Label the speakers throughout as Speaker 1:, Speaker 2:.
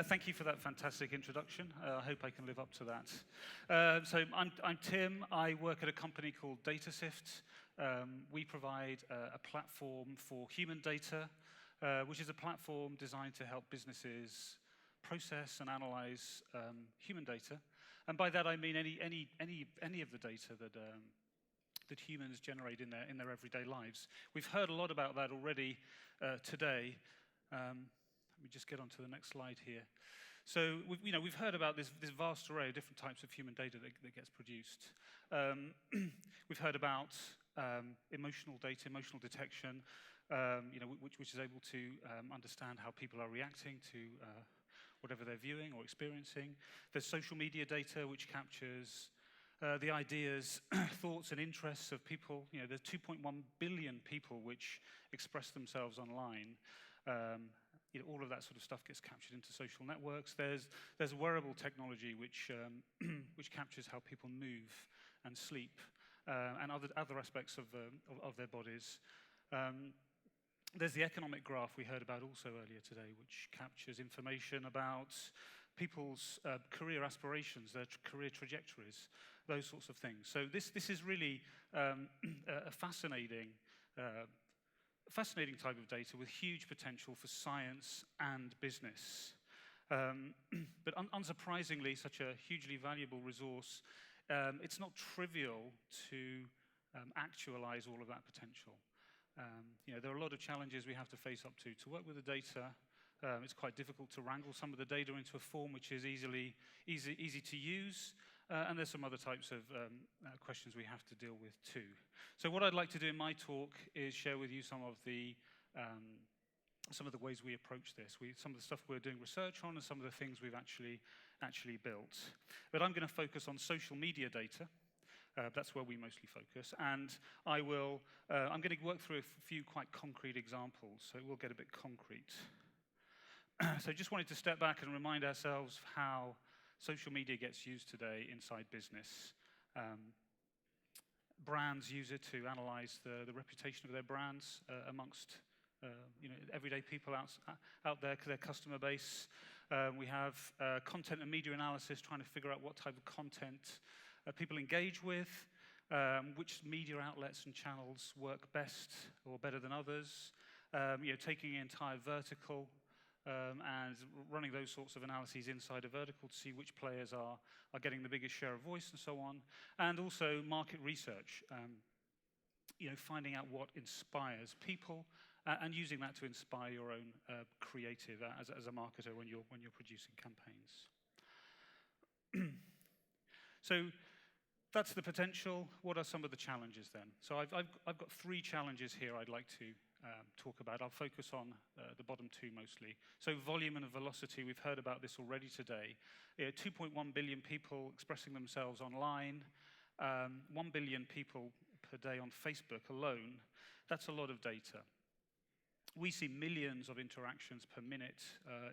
Speaker 1: Thank you for that fantastic introduction. I hope I can live up to that. So I'm Tim. I work at a company called Datasift. We provide a platform for human data, which is a platform designed to help businesses process and analyze human data. And by that I mean any of the data that humans generate in their everyday lives. We've heard a lot about that already today. Let me just get on to the next slide here. So we've heard about this vast array of different types of human data that gets produced. We've heard about emotional data, emotional detection, which is able to understand how people are reacting to whatever they're viewing or experiencing. There's social media data, which captures the ideas, thoughts, and interests of people. There's 2.1 billion people which express themselves online. All of that sort of stuff gets captured into social networks. There's wearable technology which captures how people move and sleep and other aspects of their bodies. There's the economic graph we heard about also earlier today, which captures information about people's career aspirations, their career trajectories, those sorts of things. So this is really a fascinating type of data with huge potential for science and business. But unsurprisingly, such a hugely valuable resource, it's not trivial to actualize all of that potential. There are a lot of challenges we have to face up to. To work with the data, it's quite difficult to wrangle some of the data into a form which is easy to use, and there's some other types of questions we have to deal with too. So what I'd like to do in my talk is share with you some of the ways we approach this, some of the stuff we're doing research on, and some of the things we've actually built. But I'm going to focus on social media data. That's where we mostly focus, and I'm going to work through a few quite concrete examples, so we'll get a bit concrete. So just wanted to step back and remind ourselves how social media gets used today inside business. Brands use it to analyze the reputation of their brands amongst everyday people out there, their customer base. We have content and media analysis trying to figure out what type of content people engage with, which media outlets and channels work best or better than others, taking an entire vertical and running those sorts of analyses inside a vertical to see which players are getting the biggest share of voice and so on, and also market research, finding out what inspires people and using that to inspire your own creative as a marketer when you're producing campaigns. So that's the potential. What are some of the challenges then? So I've got three challenges here I'd like to talk about. I'll focus on the bottom two mostly. So volume and velocity, we've heard about this already today. 2.1 billion people expressing themselves online, 1 billion people per day on Facebook alone. That's a lot of data. We see millions of interactions per minute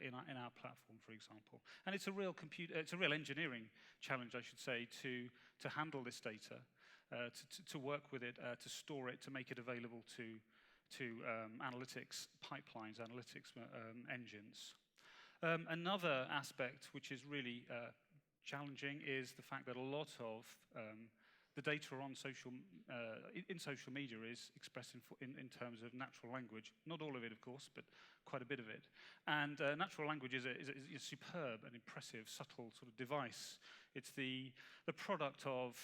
Speaker 1: in our platform, for example. And it's a real engineering challenge, I should say, to handle this data, to work with it, to store it, to make it available to analytics pipelines, analytics engines. Another aspect which is really challenging is the fact that a lot of the data on in social media is expressed in terms of natural language. Not all of it, of course, but quite a bit of it. And natural language is a superb and impressive, subtle sort of device. It's the product of,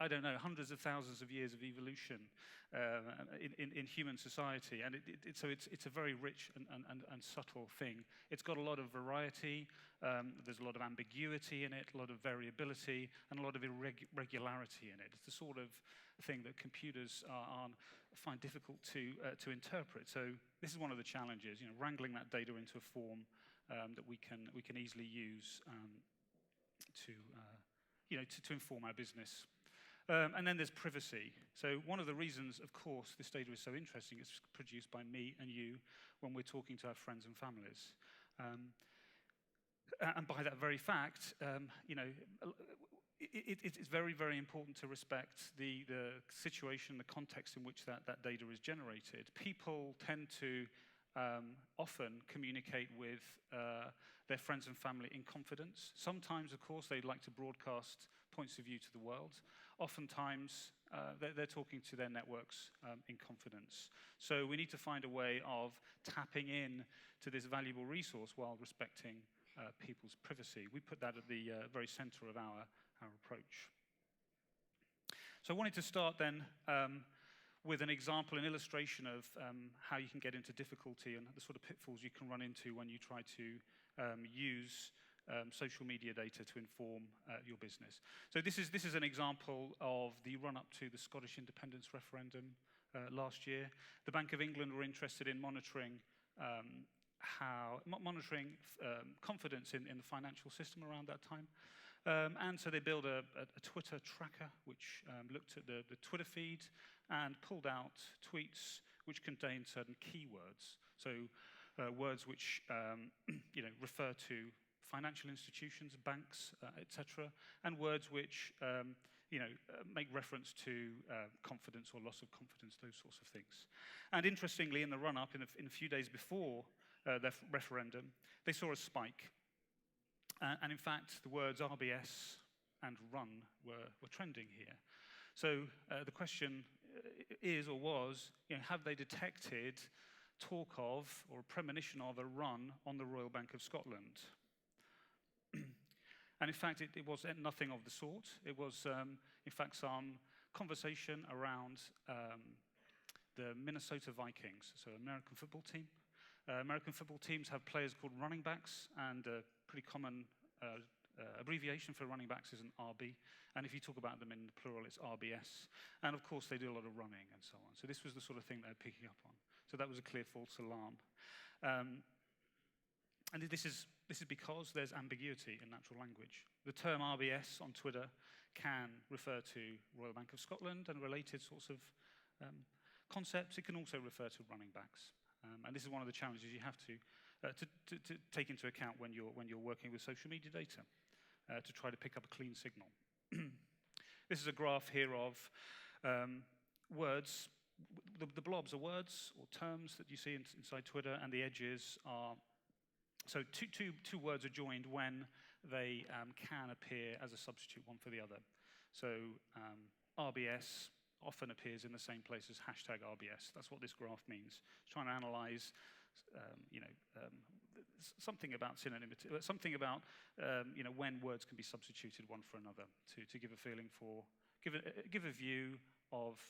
Speaker 1: I don't know, hundreds of thousands of years of evolution in human society, and it's a very rich and subtle thing. It's got a lot of variety. There's a lot of ambiguity in it, a lot of variability, and a lot of irregularity in it. It's the sort of thing that computers find difficult to interpret. So this is one of the challenges, wrangling that data into a form that we can easily use to inform our business. And then there's privacy. So one of the reasons, of course, this data is so interesting, it's produced by me and you when we're talking to our friends and families. And by that very fact, it's very, very important to respect the situation, the context in which that data is generated. People tend to often communicate with their friends and family in confidence. Sometimes, of course, they'd like to broadcast points of view to the world. Oftentimes, they're talking to their networks in confidence. So we need to find a way of tapping in to this valuable resource while respecting people's privacy. We put that at the very center of our approach. So I wanted to start then with an example, an illustration of how you can get into difficulty and the sort of pitfalls you can run into when you try to use social media data to inform your business. So this is an example of the run-up to the Scottish independence referendum last year. The Bank of England were interested in monitoring confidence in the financial system around that time. And so they built a Twitter tracker which looked at the Twitter feed and pulled out tweets which contained certain keywords. So words which refer to financial institutions, banks, etc., and words which make reference to confidence or loss of confidence, those sorts of things. And interestingly, in the run-up, in a few days before the referendum, they saw a spike. And in fact, the words RBS and run were trending here. So the question is or was, have they detected talk of or a premonition of a run on the Royal Bank of Scotland? And in fact, it was nothing of the sort. It was, in fact, some conversation around the Minnesota Vikings, so American football team. American football teams have players called running backs, and a pretty common abbreviation for running backs is an RB. And if you talk about them in the plural, it's RBS. And of course, they do a lot of running and so on. So this was the sort of thing they're picking up on. So that was a clear false alarm. And this is because there's ambiguity in natural language. The term RBS on Twitter can refer to Royal Bank of Scotland and related sorts of concepts. It can also refer to running backs. And this is one of the challenges you have to take into account when you're working with social media data to try to pick up a clean signal. This is a graph here of words. The blobs are words or terms that you see inside Twitter, and the edges are. So two words are joined when they can appear as a substitute one for the other. So RBS often appears in the same place as hashtag RBS. That's what this graph means. It's trying to analyze, something about synonymity, something about when words can be substituted one for another to give a feeling for, give a view of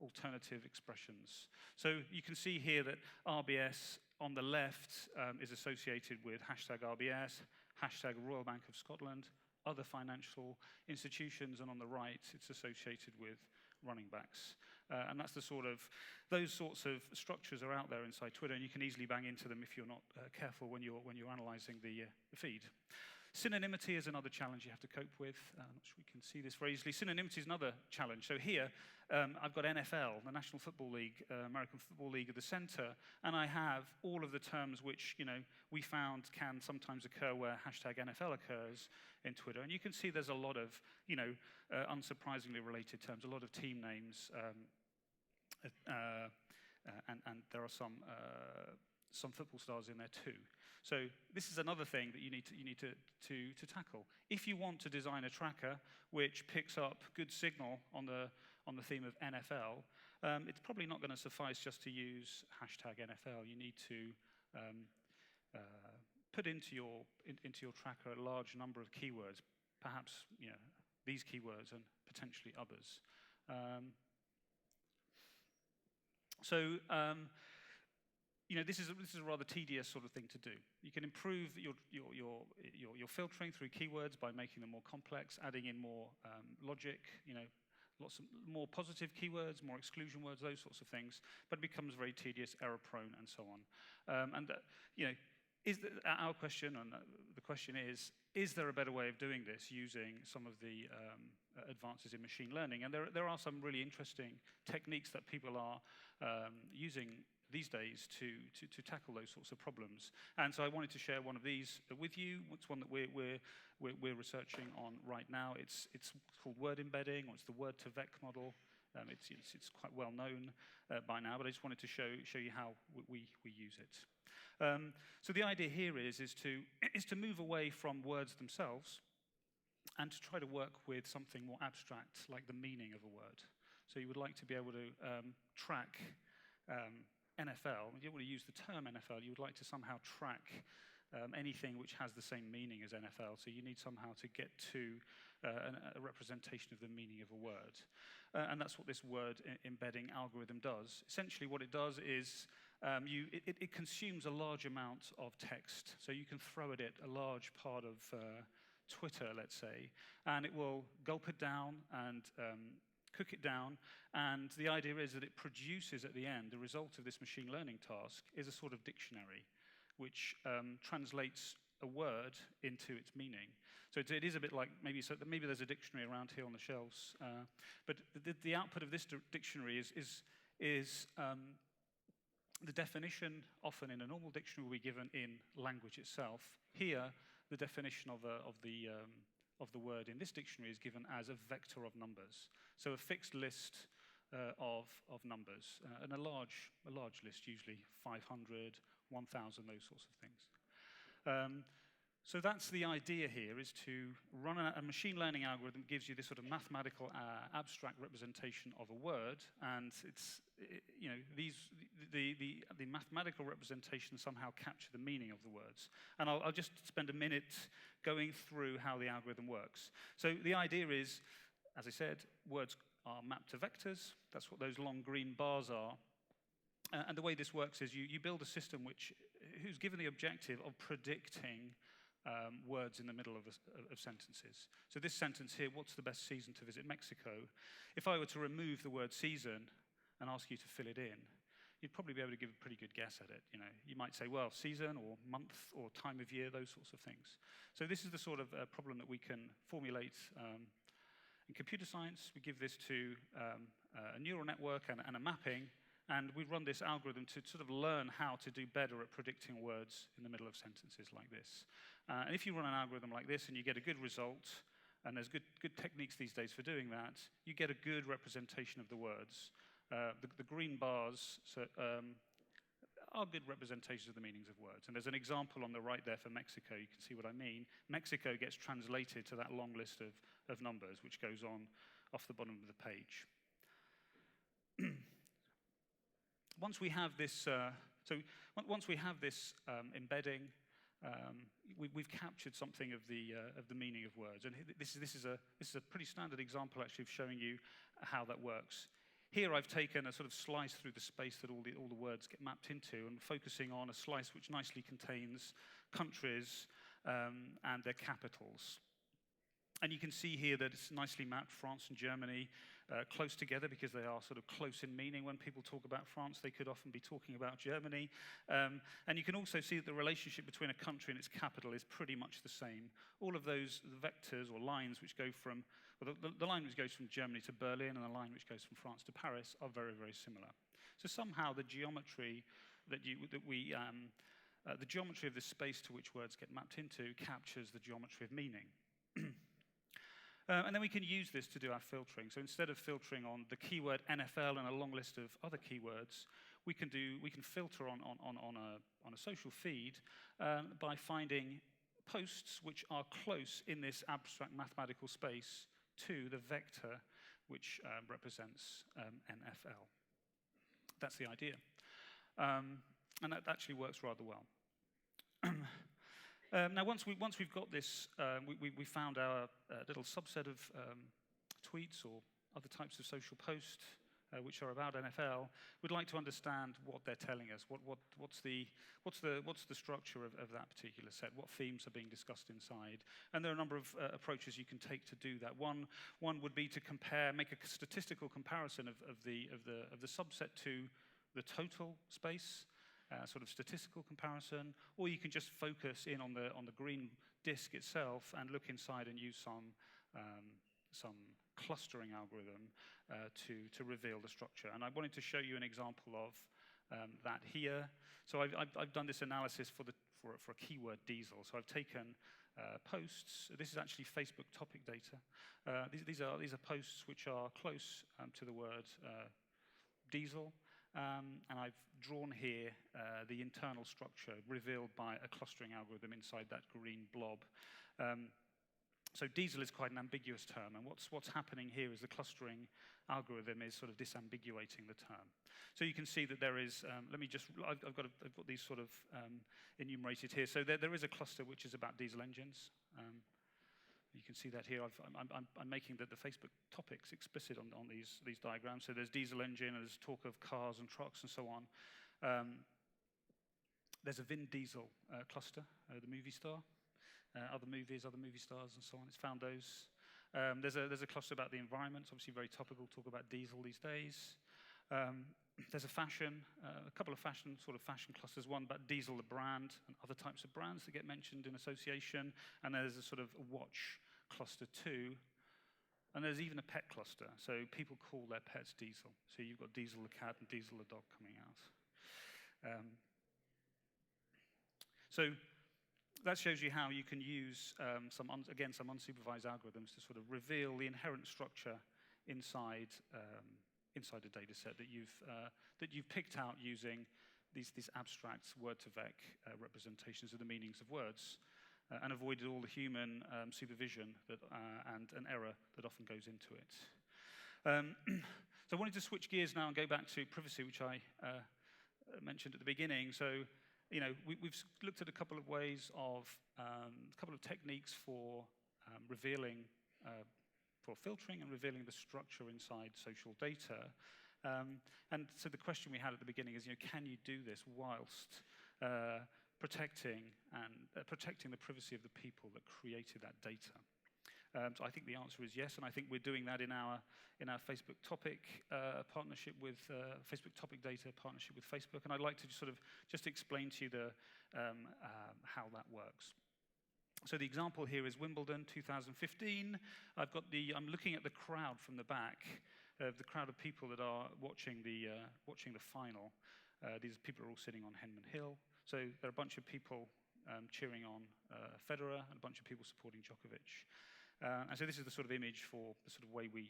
Speaker 1: alternative expressions. So you can see here that RBS on the left is associated with hashtag RBS, hashtag Royal Bank of Scotland, other financial institutions, and on the right, it's associated with running backs. And that's those sorts of structures are out there inside Twitter, and you can easily bang into them if you're not careful when you're analyzing the feed. Synonymity is another challenge you have to cope with. I'm not sure we can see this very easily. Synonymity is another challenge. So here, I've got NFL, the National Football League, American Football League at the center, and I have all of the terms which we found can sometimes occur where hashtag NFL occurs in Twitter. And you can see there's a lot of unsurprisingly related terms, a lot of team names, and there are some football stars in there too. So this is another thing that you need to tackle. If you want to design a tracker which picks up good signal on the theme of NFL, it's probably not going to suffice just to use hashtag NFL. You need to put into your tracker a large number of keywords, perhaps these keywords and potentially others. This is a rather tedious sort of thing to do. You can improve your filtering through keywords by making them more complex, adding in more logic, lots of more positive keywords, more exclusion words, those sorts of things. But it becomes very tedious, error-prone, and so on. Our question, and the question is there a better way of doing this using some of the advances in machine learning? And there are some really interesting techniques that people are using these days to tackle those sorts of problems. And so I wanted to share one of these with you. It's one that we're researching on right now. It's called word embedding, or it's the word to vec model. It's quite well known by now, but I just wanted to show you how we use it. So the idea here is to move away from words themselves and to try to work with something more abstract, like the meaning of a word. So you would like to be able to track NFL. You don't want to use the term NFL. You would like to somehow track anything which has the same meaning as NFL. So you need somehow to get to a representation of the meaning of a word. And that's what this word embedding algorithm does. Essentially what it does is it consumes a large amount of text. So you can throw at it a large part of Twitter, let's say, and it will gulp it down and cook it down, and the idea is that it produces at the end, the result of this machine learning task is a sort of dictionary, which translates a word into its meaning. So it is a bit like, maybe there's a dictionary around here on the shelves, but the output of this dictionary is the definition, often in a normal dictionary, will be given in language itself. Here, the definition of the word in this dictionary is given as a vector of numbers. So a fixed list of numbers, and a large list, usually 500, 1,000, those sorts of things. So that's the idea here, is to run a machine learning algorithm that gives you this sort of mathematical abstract representation of a word, and the mathematical representations somehow capture the meaning of the words. And I'll just spend a minute going through how the algorithm works. So the idea is, as I said, words are mapped to vectors. That's what those long green bars are. And the way this works is you build a system who's given the objective of predicting words in the middle of sentences. So this sentence here, what's the best season to visit Mexico? If I were to remove the word season and ask you to fill it in, you'd probably be able to give a pretty good guess at it. You might say, well, season or month or time of year, those sorts of things. So this is the sort of problem that we can formulate in computer science. We give this to a neural network and a mapping, and we run this algorithm to sort of learn how to do better at predicting words in the middle of sentences like this. And if you run an algorithm like this and you get a good result, and there's good techniques these days for doing that, you get a good representation of the words. The green bars are good representations of the meanings of words. And there's an example on the right there for Mexico. You can see what I mean. Mexico gets translated to that long list of numbers, which goes on off the bottom of the page. Once we have this, embedding, we've captured something of the meaning of words, and this is a pretty standard example actually of showing you how that works. Here I've taken a sort of slice through the space that all the words get mapped into, and focusing on a slice which nicely contains countries and their capitals. And you can see here that it's nicely mapped, France and Germany, close together because they are sort of close in meaning. When people talk about France, they could often be talking about Germany. And you can also see that the relationship between a country and its capital is pretty much the same. All of those vectors or lines which go from, well, the line which goes from Germany to Berlin and the line which goes from France to Paris are very, very similar. So somehow the geometry the geometry of the space to which words get mapped into captures the geometry of meaning. And then we can use this to do our filtering. So instead of filtering on the keyword NFL and a long list of other keywords, we can filter on a social feed by finding posts which are close in this abstract mathematical space to the vector which represents NFL. That's the idea. And that actually works rather well. Now, once we've got this, we found our little subset of tweets or other types of social posts which are about NFL. We'd like to understand what they're telling us. What's the structure of that particular set? What themes are being discussed inside? And there are a number of approaches you can take to do that. One would be to make a statistical comparison of the subset to the total space. Sort of statistical comparison, or you can just focus in on the green disk itself and look inside and use some clustering algorithm to reveal the structure. And I wanted to show you an example of that here. So I've done this analysis for a keyword diesel. So I've taken posts. This is actually Facebook topic data. These are posts which are close to the word diesel. And I've drawn here the internal structure revealed by a clustering algorithm inside that green blob. So diesel is quite an ambiguous term, and what's happening here is the clustering algorithm is sort of disambiguating the term. So you can see that there is, I've got these sort of enumerated here. So there is a cluster which is about diesel engines. You can see that here. I'm making the Facebook topics explicit on these diagrams. So there's diesel engine, and there's talk of cars and trucks and so on. There's a Vin Diesel cluster, the movie star. Other movies, other movie stars, and so on. It's found those. There's a cluster about the environment, obviously very topical, talk about diesel these days. There's a couple of fashion clusters, one about diesel, the brand, and other types of brands that get mentioned in association. And there's a sort of watch cluster too. And there's even a pet cluster. So people call their pets Diesel. So you've got Diesel the cat and Diesel the dog coming out. So that shows you how you can use some unsupervised algorithms to sort of reveal the inherent structure inside a data set that you've picked out using these abstract word-to-vec representations of the meanings of words, and avoided all the human supervision and an error that often goes into it. So I wanted to switch gears now and go back to privacy, which I mentioned at the beginning. So, we've looked at a couple of ways of, a couple of techniques for revealing, for filtering and revealing the structure inside social data. And so the question we had at the beginning is, can you do this whilst protecting the privacy of the people that created that data? So I think the answer is yes, and I think we're doing that in our Facebook topic partnership with Facebook topic data partnership with Facebook. And I'd like to just explain to you how that works. So the example here is Wimbledon 2015. I'm looking at the crowd from the back, the crowd of people that are watching the final. These people are all sitting on Henman Hill. So there are a bunch of people cheering on Federer and a bunch of people supporting Djokovic. And so this is the sort of image for the sort of way we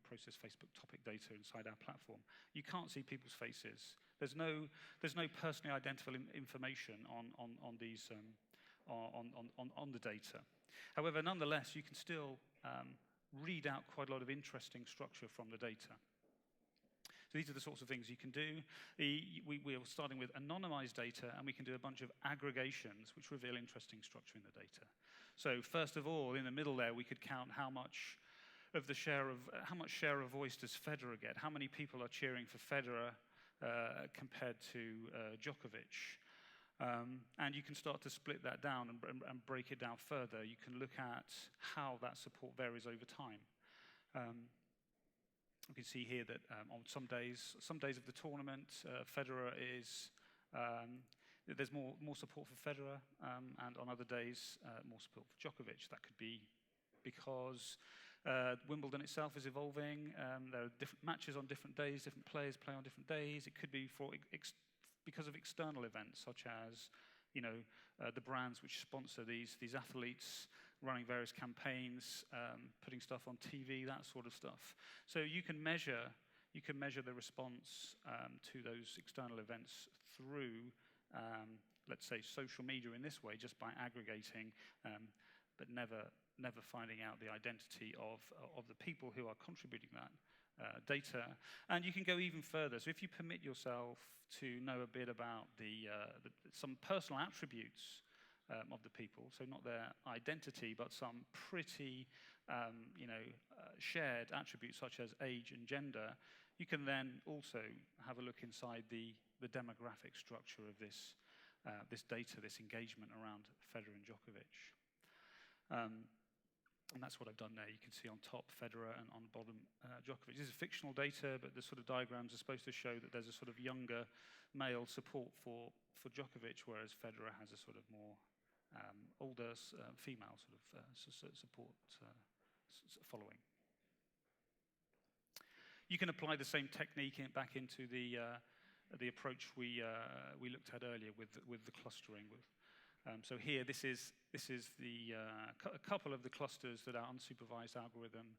Speaker 1: process Facebook topic data inside our platform. You can't see people's faces. There's no personally identifiable information on these on the data. However, nonetheless, you can still read out quite a lot of interesting structure from the data. So these are the sorts of things you can do. We are starting with anonymized data, and we can do a bunch of aggregations which reveal interesting structure in the data. So first of all, in the middle there, we could count how much share of voice does Federer get? How many people are cheering for Federer compared to Djokovic? And you can start to split that down and break it down further. You can look at how that support varies over time. You can see here that on some days of the tournament, Federer is there's more support for Federer, and on other days, more support for Djokovic. That could be because Wimbledon itself is evolving. There are different matches on different days, different players play on different days. It could be because of external events, such as the brands which sponsor these athletes running various campaigns, putting stuff on TV, that sort of stuff. So you can measure the response to those external events through, let's say, social media in this way, just by aggregating, but never finding out the identity of the people who are contributing that data. And you can go even further. So if you permit yourself to know a bit about some personal attributes of the people, so not their identity, but some pretty shared attributes such as age and gender, you can then also have a look inside the demographic structure of this data, this engagement around Federer and Djokovic. And that's what I've done there. You can see on top Federer and on bottom Djokovic. This is fictional data, but the sort of diagrams are supposed to show that there's a sort of younger male support for Djokovic, whereas Federer has a sort of more older female sort of support following. You can apply the same technique back into the approach we looked at earlier with the clustering. So here, this is a couple of the clusters that our unsupervised algorithm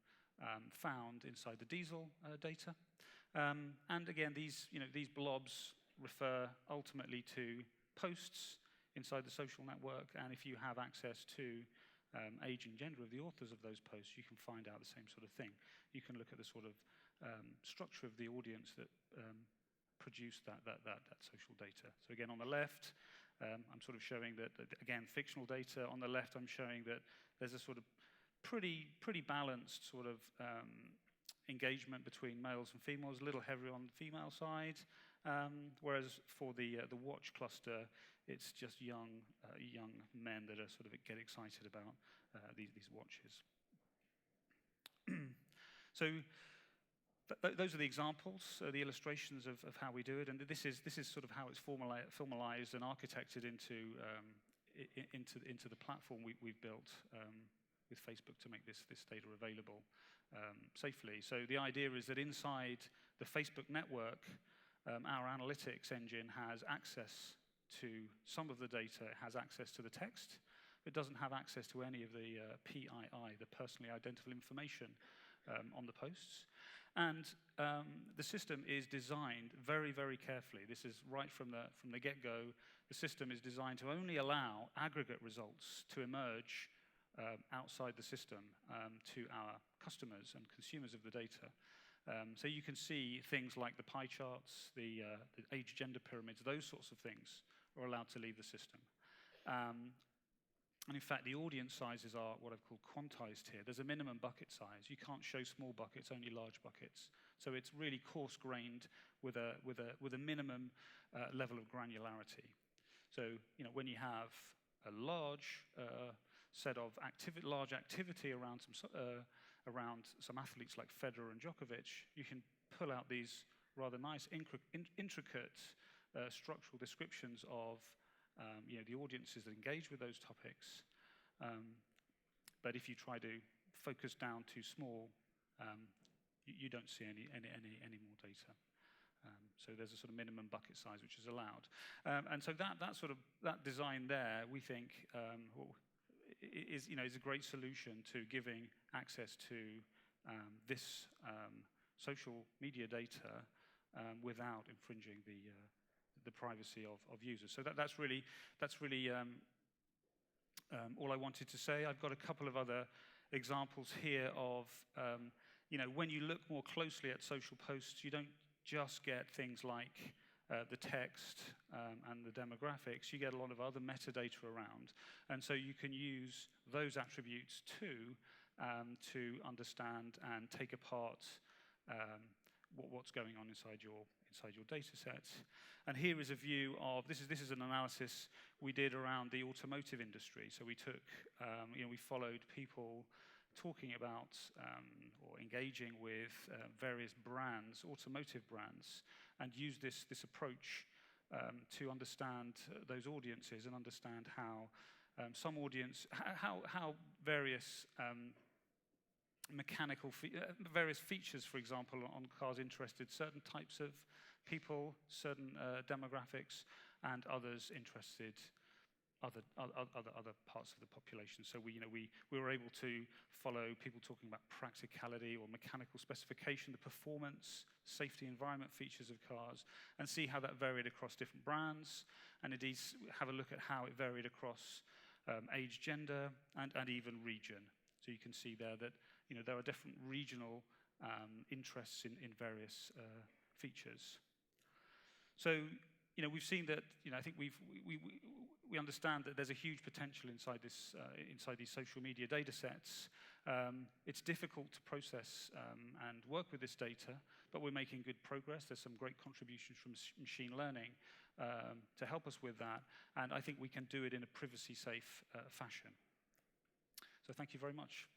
Speaker 1: found inside the diesel data. And again, these blobs refer ultimately to posts inside the social network, and if you have access to age and gender of the authors of those posts, you can find out the same sort of thing. You can look at the sort of structure of the audience that produced that social data. So again, on the left, I'm sort of showing that, again, fictional data. On the left, I'm showing that there's a sort of pretty balanced sort of engagement between males and females, a little heavier on the female side, whereas for the watch cluster, it's just young men that are sort of get excited about these watches. So those are the examples, the illustrations of how we do it, and this is sort of how it's formalized and architected into the platform we've built with Facebook to make this data available safely. So the idea is that inside the Facebook network, our analytics engine has access to some of the data. It has access to the text. It doesn't have access to any of the PII, the personally identifiable information on the posts. And the system is designed very, very carefully. This is right from the get-go. The system is designed to only allow aggregate results to emerge outside the system to our customers and consumers of the data. So you can see things like the pie charts, the age-gender pyramids, those sorts of things are allowed to leave the system. And in fact, the audience sizes are what I've called quantized here. There's a minimum bucket size. You can't show small buckets, only large buckets. So it's really coarse-grained with a minimum level of granularity. So when you have a large set of large activity around some athletes like Federer and Djokovic, you can pull out these rather nice, intricate structural descriptions of the audiences that engage with those topics. But if you try to focus down too small, you don't see any more data. So there's a sort of minimum bucket size which is allowed. And so that design there, we think, is a great solution to giving access to this social media data without infringing the privacy of users. So that's really all I wanted to say. I've got a couple of other examples here of when you look more closely at social posts, you don't just get things like the text and the demographics. You get a lot of other metadata around, and so you can use those attributes too to understand and take apart what's going on inside your data sets. And here is a view of this is an analysis we did around the automotive industry. So we took we followed people talking about or engaging with various brands, automotive brands, and used this approach to understand those audiences and understand how how various various features, for example, on cars interested certain types of people, certain demographics, and others interested other parts of the population. So we were able to follow people talking about practicality or mechanical specification, the performance, safety, environment features of cars, and see how that varied across different brands, and indeed have a look at how it varied across age, gender, and even region. So you can see there that there are different regional interests in various features. So we've seen that. I think we understand that there's a huge potential inside these social media data sets. It's difficult to process and work with this data, but we're making good progress. There's some great contributions from machine learning to help us with that, and I think we can do it in a privacy-safe fashion. So thank you very much.